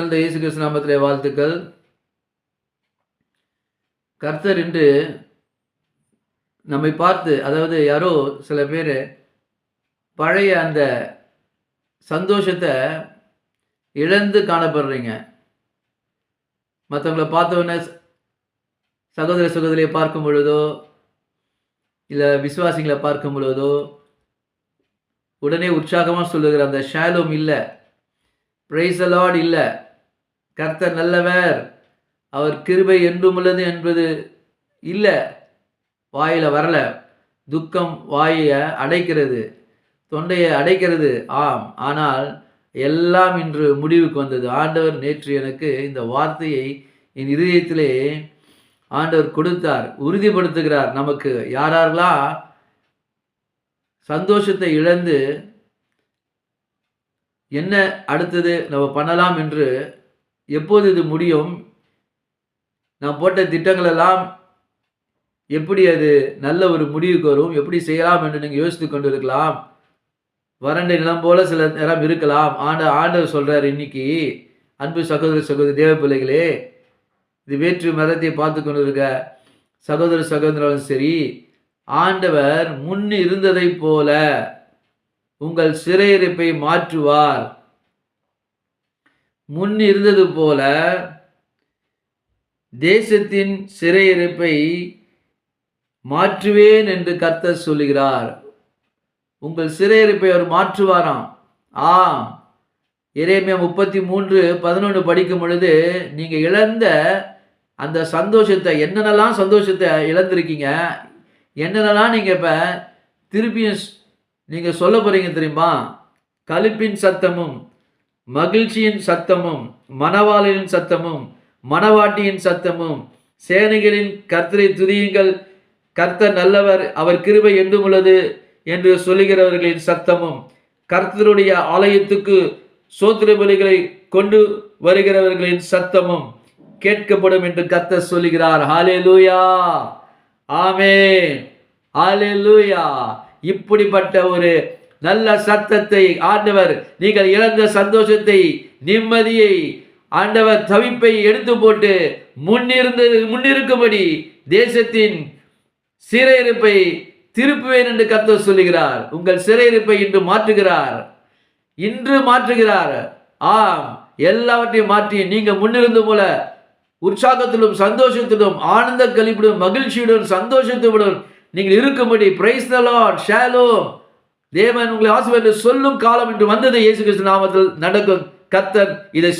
ஆண்டவராகிய இயேசு கிறிஸ்து நாமத்திலே வாழ்த்துக்கள். கர்த்தர் இன்று நம்மை பார்த்து, அதாவது யாரோ சில பேர் பழைய அந்த சந்தோஷத்தை இழந்து காணப்படுறீங்க. மற்றவங்களை பார்த்தவொடனே சகோதர சகோதரியை பார்க்கும் பொழுதோ, இல்லை விசுவாசிகளை பார்க்கும் பொழுதோ உடனே உற்சாகமாக சொல்லுகிற அந்த ஷாலோம் இல்லை, பிரைஸ் தி லார்ட் இல்லை, கர்த்தர் நல்லவர், அவர் கிருபை என்றும் உள்ளது என்பது இல்லை, வாயில் வரல. துக்கம் வாயை அடைக்கிறது, தொண்டையை அடைக்கிறது. ஆம், ஆனால் எல்லாம் இன்று முடிவுக்கு வந்தது. ஆண்டவர் நேற்று எனக்கு இந்த வார்த்தையை என் இதயத்திலே ஆண்டவர் கொடுத்தார், உறுதிப்படுத்துகிறார். நமக்கு யாரெல்லாம் சந்தோஷத்தை இழந்து என்ன அடுத்தது நம்ம பண்ணலாம் என்று, எப்போது இது முடியும், நான் போட்ட திட்டங்களெல்லாம் எப்படி அது நல்ல ஒரு முடிவுக்கு வரும், எப்படி செய்யலாம் என்று நீங்கள் யோசித்து கொண்டு இருக்கலாம். வறண்ட நிலம் போல சில நேரம் இருக்கலாம். ஆண்டவர் சொல்றார், இன்னைக்கு அன்பு சகோதர சகோதரி தேவ பிள்ளைகளே, இது வேற்று மதத்தை பார்த்து கொண்டு இருக்க சகோதர சகோதரர்களும் சரி, ஆண்டவர் முன் இருந்ததை போல உங்கள் சிறையிருப்பை மாற்றுவார். முன் இருந்தது போல தேசத்தின் சிறையிருப்பை மாற்றுவேன் என்று கர்த்தர் சொல்லுகிறார். உங்கள் சிறையிருப்பை அவர் மாற்றுவாராம். எரேமியா 33:11 படிக்கும் பொழுது, நீங்க இழந்த அந்த சந்தோஷத்தை, என்னென்னலாம் சந்தோஷத்தை இழந்திருக்கீங்க, என்னென்னலாம் நீங்க இப்ப திருப்பியும் நீங்க சொல்ல போறீங்க தெரியுமா? களிப்பின் சத்தமும் மகிழ்ச்சியின் சத்தமும் மணவாளனின் சத்தமும் மணவாட்டியின் சத்தமும் சேனைகளின் கர்த்தரை துதியுங்கள், கர்த்தர் நல்லவர், அவர் கிருபை என்றும் உள்ளது என்று சொல்லுகிறவர்களின் சத்தமும், கர்த்தருடைய ஆலயத்துக்கு சோத்திர பலிகளை கொண்டு வருகிறவர்களின் சத்தமும் கேட்கப்படும் என்று கர்த்தர் சொல்லுகிறார். ஹல்லேலூயா, ஆமென், ஹல்லேலூயா. இப்படிப்பட்ட ஒரு நல்ல சத்தத்தை ஆண்டவர், நீங்கள் இழந்த சந்தோஷத்தை, நிம்மதியை, ஆண்டவர் தவிப்பை எடுத்து போட்டு முன்னிருக்கும்படி தேசத்தின் சிறையிருப்பை திருப்புவேன் என்று கர்த்தர் சொல்லுகிறார். உங்கள் சிறையிருப்பை இன்று மாற்றுகிறார், இன்று மாற்றுகிறார். எல்லாவற்றையும் மாற்றி நீங்க முன்னிருந்து போல உற்சாகத்திலும் சந்தோஷத்திலும் ஆனந்த கழிப்பிடும் மகிழ்ச்சியுடன் சந்தோஷத்துடன் நீங்கள் இருக்கும்படி, பிரைஸ் தி லார்ட், ஷாலோம், தேவன் உங்களை ஆசீர்வதித்து சொல்லும் காலம் என்று வந்தது. இயேசு கிறிஸ்து நாமத்தில் நடக்கும். கர்த்தர் இதை